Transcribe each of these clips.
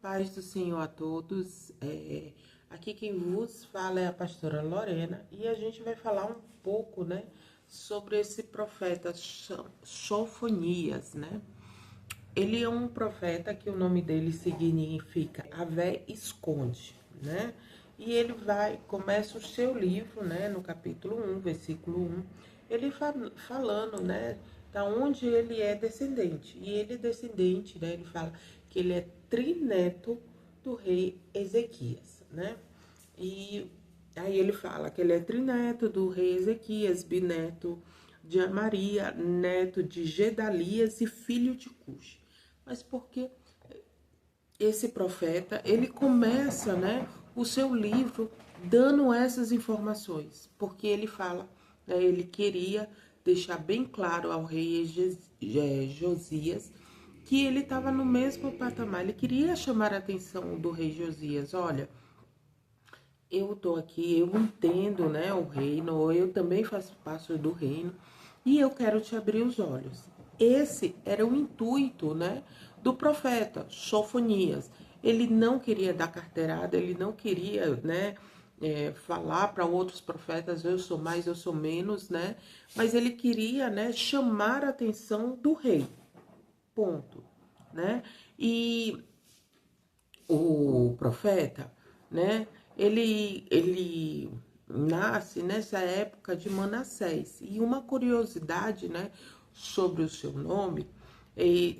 Paz do Senhor a todos. Aqui quem vos fala é a pastora Lorena e a gente vai falar um pouco, né, sobre esse profeta Sofonias, né? Ele é um profeta que o nome dele significa a vé esconde, né? E ele começa o seu livro, né, no capítulo 1, versículo 1, ele falando, né, da onde ele é descendente. E ele é descendente, né, ele fala que ele é trineto do rei Ezequias, né? E aí ele fala que ele é trineto do rei Ezequias, bisneto de Maria, neto de Gedalias e filho de Cuxi. Mas porque esse profeta, ele começa, né, o seu livro dando essas informações, porque ele fala, né, ele queria deixar bem claro ao rei Josias que ele estava no mesmo patamar, ele queria chamar a atenção do rei Josias, olha, eu tô aqui, eu entendo, né, o reino, eu também faço parte do reino e eu quero te abrir os olhos. Esse era o intuito, né, do profeta Sofonias. Ele não queria dar carteirada, ele não queria, né, falar para outros profetas, eu sou mais, eu sou menos, né, mas ele queria, né, chamar a atenção do rei, ponto, né, e o profeta, né? Ele nasce nessa época de Manassés. E uma curiosidade, né, sobre o seu nome,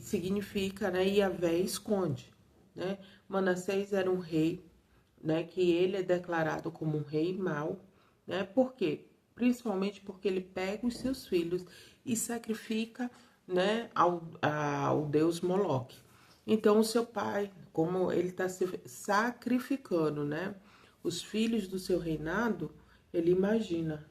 significa, né, Yahvé esconde, né? Manassés era um rei, né, que ele é declarado como um rei mau, né? Por quê? Principalmente porque ele pega os seus filhos e sacrifica, né, ao deus Moloque. Então, o seu pai, como ele está se sacrificando, né, os filhos do seu reinado, ele imagina,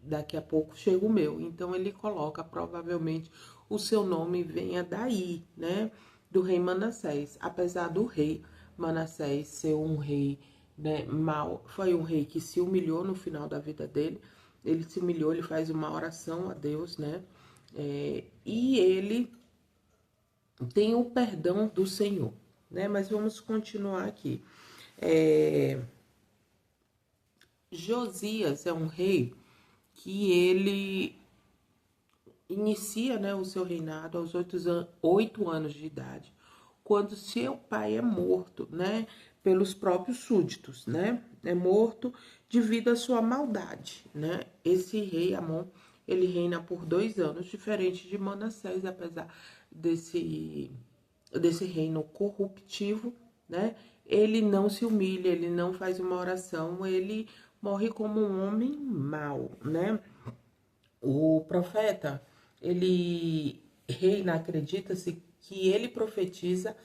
daqui a pouco chega o meu. Então, ele coloca, provavelmente, o seu nome venha daí, né, do rei Manassés. Apesar do rei Manassés ser um rei, né, mau, foi um rei que se humilhou no final da vida dele. Ele se humilhou, ele faz uma oração a Deus, né, e ele tem o perdão do Senhor, né? Mas vamos continuar aqui. Josias é um rei que ele inicia, né, o seu reinado aos 8 anos de idade, quando seu pai é morto, né, pelos próprios súditos, né? É morto devido à sua maldade, né? Esse rei Amon, ele reina por 2 anos, diferente de Manassés, apesar desse reino corruptivo, né? Ele não se humilha, ele não faz uma oração, ele morre como um homem mau, né? O profeta, ele reina, acredita-se que ele profetiza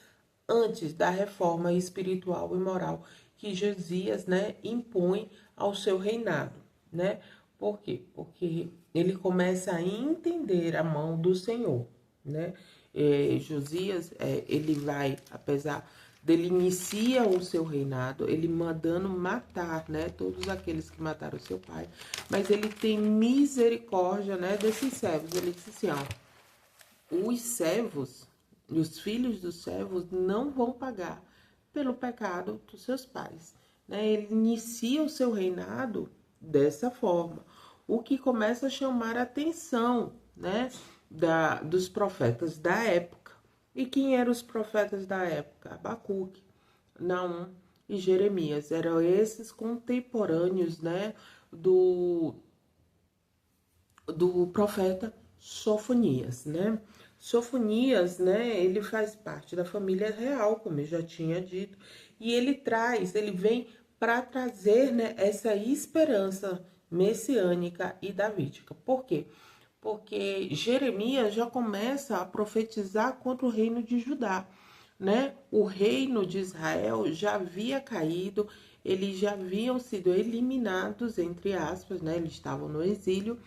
antes da reforma espiritual e moral que Josias, né, impõe ao seu reinado, né? Por quê? Porque ele começa a entender a mão do Senhor, né? Josias, ele vai, apesar dele inicia o seu reinado, ele mandando matar, né, todos aqueles que mataram seu pai, mas ele tem misericórdia, né, desses servos. Ele disse assim, ó, os servos, os filhos dos servos não vão pagar pelo pecado dos seus pais, né? Ele inicia o seu reinado dessa forma, o que começa a chamar a atenção, né, dos profetas da época. E quem eram os profetas da época? Abacuque, Naum e Jeremias. Eram esses contemporâneos, né, do profeta Sofonias, né? Sofonias, né, ele faz parte da família real, como eu já tinha dito, e ele vem para trazer, né, essa esperança messiânica e davídica. Por quê? Porque Jeremias já começa a profetizar contra o reino de Judá, né? O reino de Israel já havia caído, eles já haviam sido eliminados, entre aspas, né? Eles estavam no exílio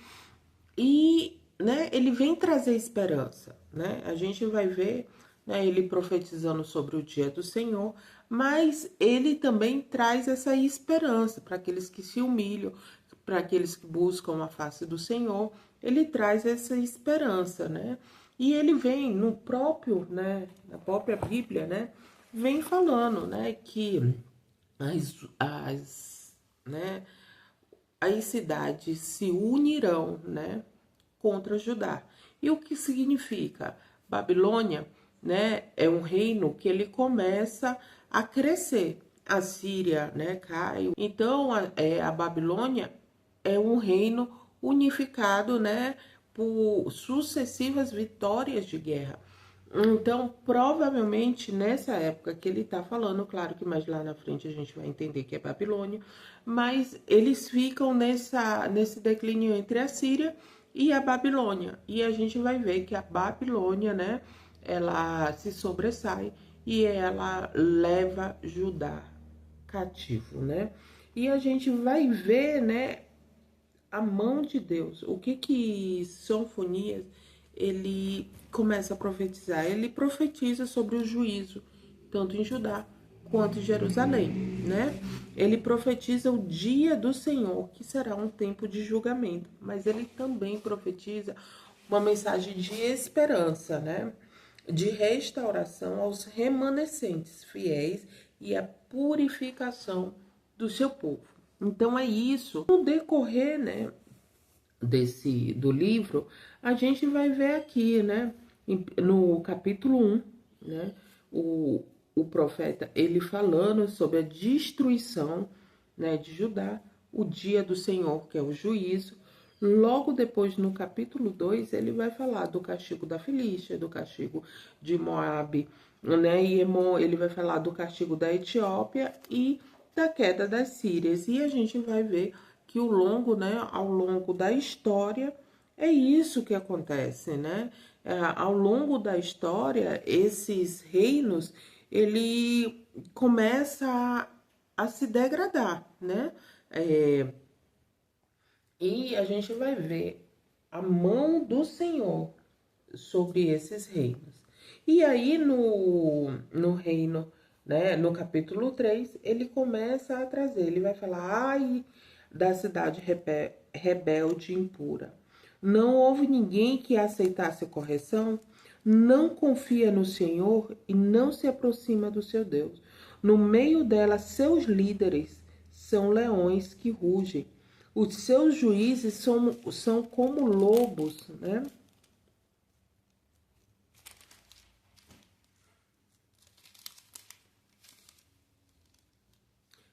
e, né, ele vem trazer esperança, né? A gente vai ver, né, ele profetizando sobre o dia do Senhor, mas ele também traz essa esperança para aqueles que se humilham, para aqueles que buscam a face do Senhor, ele traz essa esperança, né? E ele vem no próprio, né, na própria Bíblia, né, vem falando, né, que né, as cidades se unirão, né, contra Judá. E o que significa? Babilônia, né, é um reino que ele começa a crescer. A Síria, né, cai. Então, a Babilônia é um reino unificado, né, por sucessivas vitórias de guerra. Então, provavelmente nessa época que ele está falando, claro que mais lá na frente a gente vai entender que é Babilônia, mas eles ficam nesse declínio entre a Síria e a Babilônia. E a gente vai ver que a Babilônia, né, ela se sobressai e ela leva Judá cativo, né? E a gente vai ver, né, a mão de Deus. O que Sofonias ele começa a profetizar? Ele profetiza sobre o juízo, tanto em Judá quanto em Jerusalém, né? Ele profetiza o dia do Senhor, que será um tempo de julgamento, mas ele também profetiza uma mensagem de esperança, né? De restauração aos remanescentes fiéis e a purificação do seu povo. Então é isso. No decorrer, né, do livro, a gente vai ver aqui, né, no capítulo 1, né, o profeta, ele falando sobre a destruição, né, de Judá, o dia do Senhor, que é o juízo. Logo depois, no capítulo 2, ele vai falar do castigo da Filístia, do castigo de Moabe, né, e ele vai falar do castigo da Etiópia e da queda das Sírias. E a gente vai ver que ao longo da história, é isso que acontece, né? Ao longo da história, esses reinos, ele começa a se degradar, né? E a gente vai ver a mão do Senhor sobre esses reinos. E aí no reino, né, no capítulo 3, ele começa a trazer, ele vai falar, ai, da cidade rebelde e impura. Não houve ninguém que aceitasse a correção, não confia no Senhor e não se aproxima do seu Deus. No meio dela, seus líderes são leões que rugem. Os seus juízes são como lobos, né?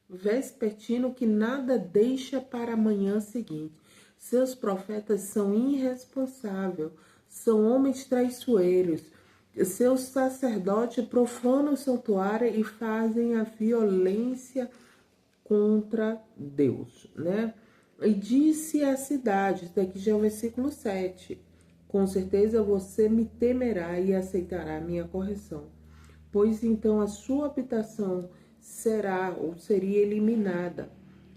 Vespertino que nada deixa para a manhã seguinte. Seus profetas são irresponsáveis, são homens traiçoeiros. Seus sacerdotes profanam o santuário e fazem a violência contra Deus, né? E disse a cidade, daqui já é o versículo 7, com certeza você me temerá e aceitará a minha correção, pois então a sua habitação será ou seria eliminada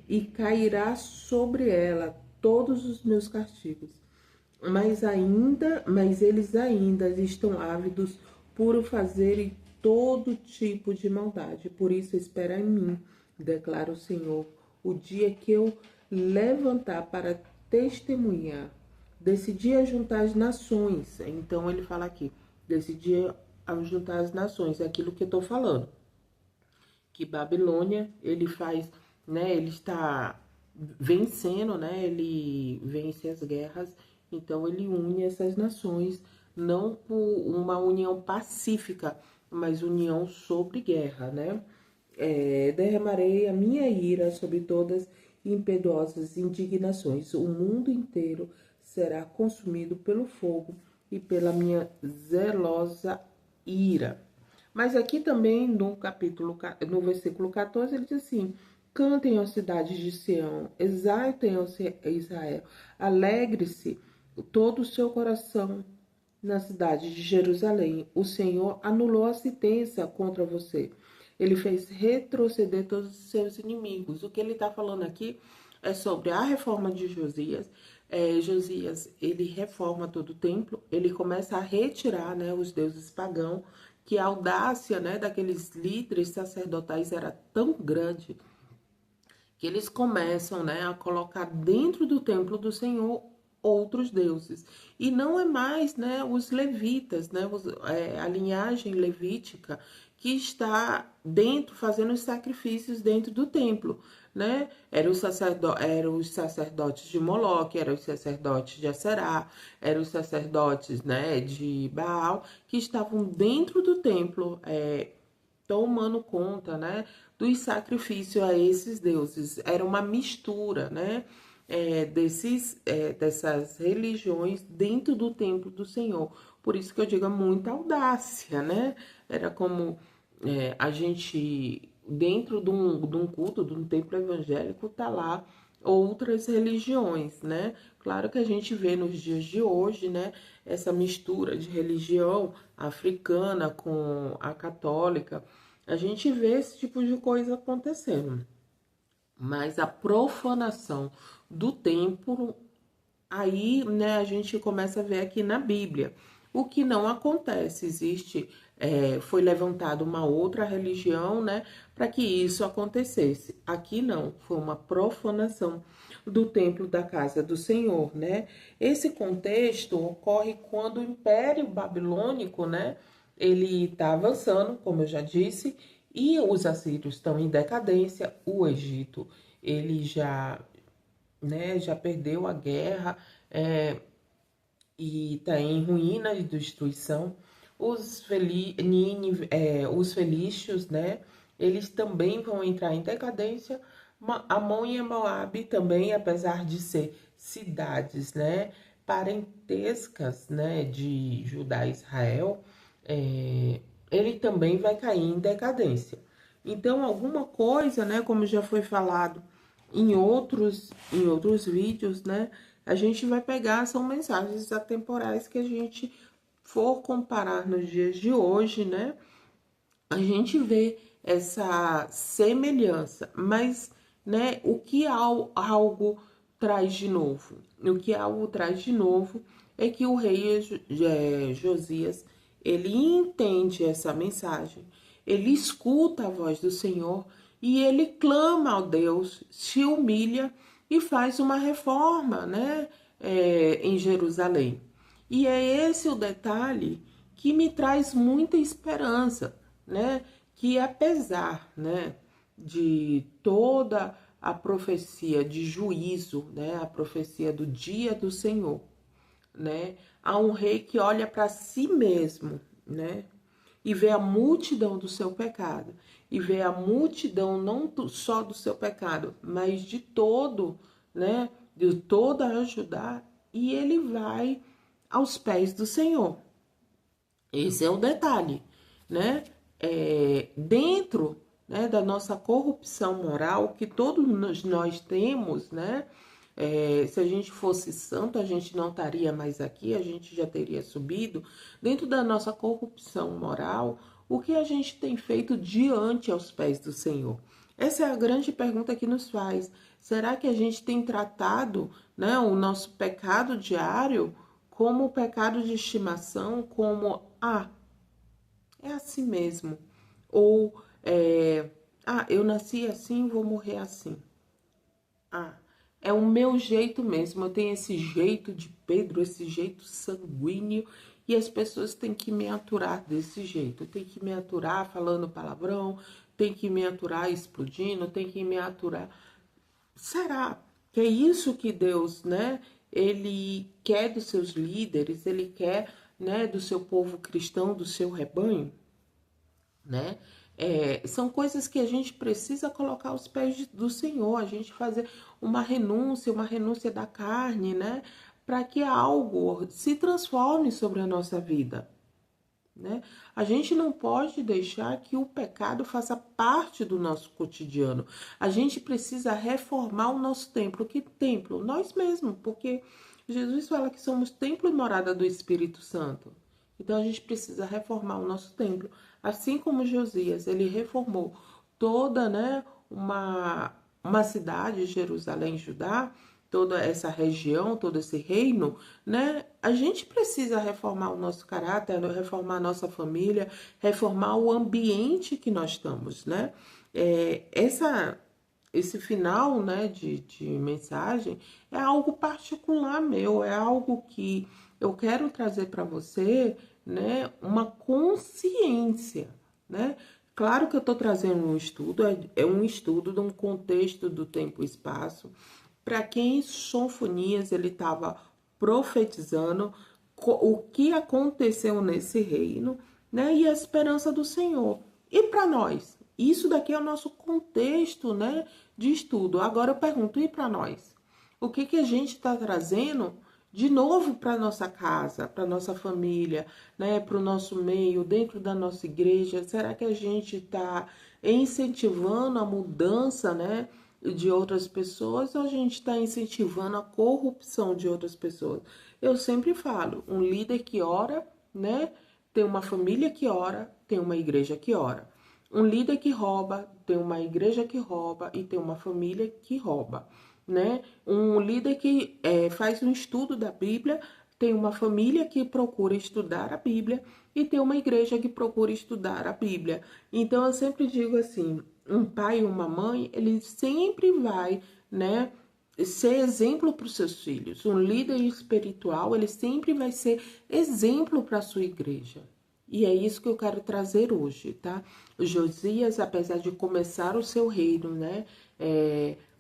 e cairá sobre ela todos os meus castigos. Mas eles ainda estão ávidos por fazerem todo tipo de maldade. Por isso espera em mim, declara o Senhor, o dia que eu levantar para testemunhar. Decidi juntar as nações. Então ele fala aqui, decidi juntar as nações, é aquilo que eu tô falando. Que Babilônia, ele faz, né, ele está vencendo, né, ele vence as guerras, então ele une essas nações, não por uma união pacífica, mas união sobre guerra, né? Derramarei a minha ira sobre todas impetuosas indignações. O mundo inteiro será consumido pelo fogo e pela minha zelosa ira. Mas aqui também no versículo 14, ele diz assim: cantem as cidades de Sião, exaltem Israel, alegre-se todo o seu coração na cidade de Jerusalém. O Senhor anulou a sentença contra você. Ele fez retroceder todos os seus inimigos. O que ele está falando aqui é sobre a reforma de Josias. Josias, ele reforma todo o templo, ele começa a retirar, né, os deuses pagãos, que a audácia, né, daqueles líderes sacerdotais era tão grande que eles começam, né, a colocar dentro do templo do Senhor outros deuses. E não é mais, né, os levitas, né, a linhagem levítica que está dentro, fazendo os sacrifícios dentro do templo, né? Eram os sacerdotes de Moloque, eram os sacerdotes de Aserá, eram os sacerdotes, né, de Baal, que estavam dentro do templo, tomando conta, né, dos sacrifícios a esses deuses. Era uma mistura, né, dessas religiões dentro do templo do Senhor. Por isso que eu digo muita audácia, né? Era como a gente, dentro de um culto, de um templo evangélico, tá lá outras religiões, né? Claro que a gente vê nos dias de hoje, né, essa mistura de religião africana com a católica. A gente vê esse tipo de coisa acontecendo. Mas a profanação do templo, aí, né, a gente começa a ver aqui na Bíblia. O que não acontece, foi levantada uma outra religião, né, para que isso acontecesse. Aqui não, foi uma profanação do templo da casa do Senhor, né? Esse contexto ocorre quando o Império Babilônico, né, ele está avançando, como eu já disse, e os assírios estão em decadência. O Egito, ele já, né, já perdeu a guerra, e está em ruína e destruição. Os felícios, né, eles também vão entrar em decadência. Amon e Moabe também, apesar de ser cidades, né, parentescas, né, de Judá e Israel, ele também vai cair em decadência. Então, alguma coisa, né, como já foi falado em outros vídeos, né, a gente vai pegar, são mensagens atemporais que a gente for comparar nos dias de hoje, né, a gente vê essa semelhança, mas, né, o que algo traz de novo? O que algo traz de novo é que o rei Josias, ele entende essa mensagem, ele escuta a voz do Senhor e ele clama ao Deus, se humilha e faz uma reforma, né, em Jerusalém. E é esse o detalhe que me traz muita esperança, né? Que apesar, né, de toda a profecia de juízo, né, a profecia do dia do Senhor, né, há um rei que olha para si mesmo, né, e vê a multidão do seu pecado, e vê a multidão não só do seu pecado, mas de todo, né, de toda a Judá, e ele vai aos pés do Senhor. Esse é o detalhe, né? Dentro, né, da nossa corrupção moral que todos nós temos, né? Se a gente fosse santo, a gente não estaria mais aqui, a gente já teria subido. Dentro da nossa corrupção moral, o que a gente tem feito diante aos pés do Senhor? Essa é a grande pergunta que nos faz. Será que a gente tem tratado, né, o nosso pecado diário como o pecado de estimação, como, é assim mesmo. Ou, eu nasci assim, vou morrer assim. É o meu jeito mesmo, eu tenho esse jeito de Pedro, esse jeito sanguíneo, e as pessoas têm que me aturar desse jeito. Tem que me aturar falando palavrão, tem que me aturar explodindo, tem que me aturar. Será que é isso que Deus, né, ele quer dos seus líderes, ele quer, né, do seu povo cristão, do seu rebanho, né? São coisas que a gente precisa colocar aos pés do Senhor, a gente fazer uma renúncia da carne, né? Para que algo se transforme sobre a nossa vida, né? A gente não pode deixar que o pecado faça parte do nosso cotidiano. A gente precisa reformar o nosso templo. Que templo? Nós mesmos, porque Jesus fala que somos templo e morada do Espírito Santo. Então a gente precisa reformar o nosso templo. Assim como Josias, ele reformou toda, né, uma cidade, Jerusalém, Judá, toda essa região, todo esse reino, né? A gente precisa reformar o nosso caráter, reformar a nossa família, reformar o ambiente que nós estamos, né? esse final, né, de mensagem é algo particular meu, é algo que eu quero trazer para você, né, uma consciência, né? Claro que eu estou trazendo um estudo, é um estudo de um contexto do tempo e espaço, para quem Sofonias ele estava profetizando o que aconteceu nesse reino, né? E a esperança do Senhor. E para nós? Isso daqui é o nosso contexto, né, de estudo. Agora eu pergunto, e para nós? O que que a gente está trazendo de novo para nossa casa, para nossa família, né, para o nosso meio, dentro da nossa igreja? Será que a gente está incentivando a mudança, né, de outras pessoas, ou a gente está incentivando a corrupção de outras pessoas? Eu sempre falo, um líder que ora, né, tem uma família que ora, tem uma igreja que ora. Um líder que rouba, tem uma igreja que rouba e tem uma família que rouba, né? Um líder que faz um estudo da Bíblia, tem uma família que procura estudar a Bíblia e tem uma igreja que procura estudar a Bíblia. Então eu sempre digo assim, um pai e uma mãe, ele sempre vai, né, ser exemplo para os seus filhos. Um líder espiritual, ele sempre vai ser exemplo para a sua igreja. E é isso que eu quero trazer hoje, tá? Josias, apesar de começar o seu reino, né,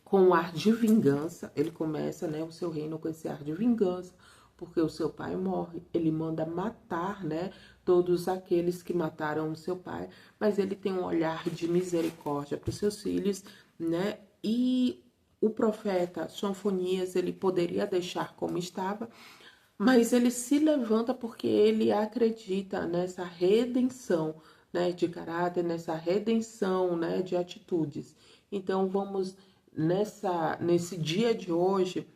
com um ar de vingança, ele começa, né, o seu reino com esse ar de vingança, porque o seu pai morre, ele manda matar, né, todos aqueles que mataram o seu pai, mas ele tem um olhar de misericórdia para os seus filhos, né, e o profeta Sofonias, ele poderia deixar como estava, mas ele se levanta porque ele acredita nessa redenção, né, de caráter, nessa redenção, né, de atitudes. Então vamos nesse dia de hoje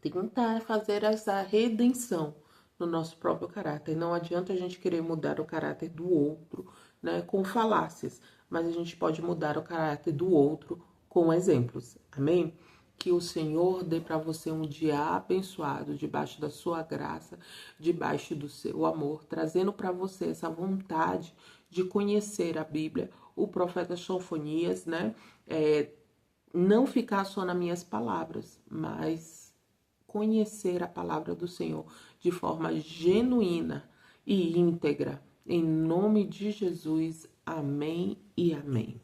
tentar fazer essa redenção no nosso próprio caráter. Não adianta a gente querer mudar o caráter do outro, né, com falácias, mas a gente pode mudar o caráter do outro com exemplos. Amém? Que o Senhor dê para você um dia abençoado, debaixo da sua graça, debaixo do seu amor, trazendo para você essa vontade de conhecer a Bíblia, o profeta Sofonias, né? Não ficar só nas minhas palavras, mas conhecer a palavra do Senhor de forma genuína e íntegra. Em nome de Jesus, amém e amém.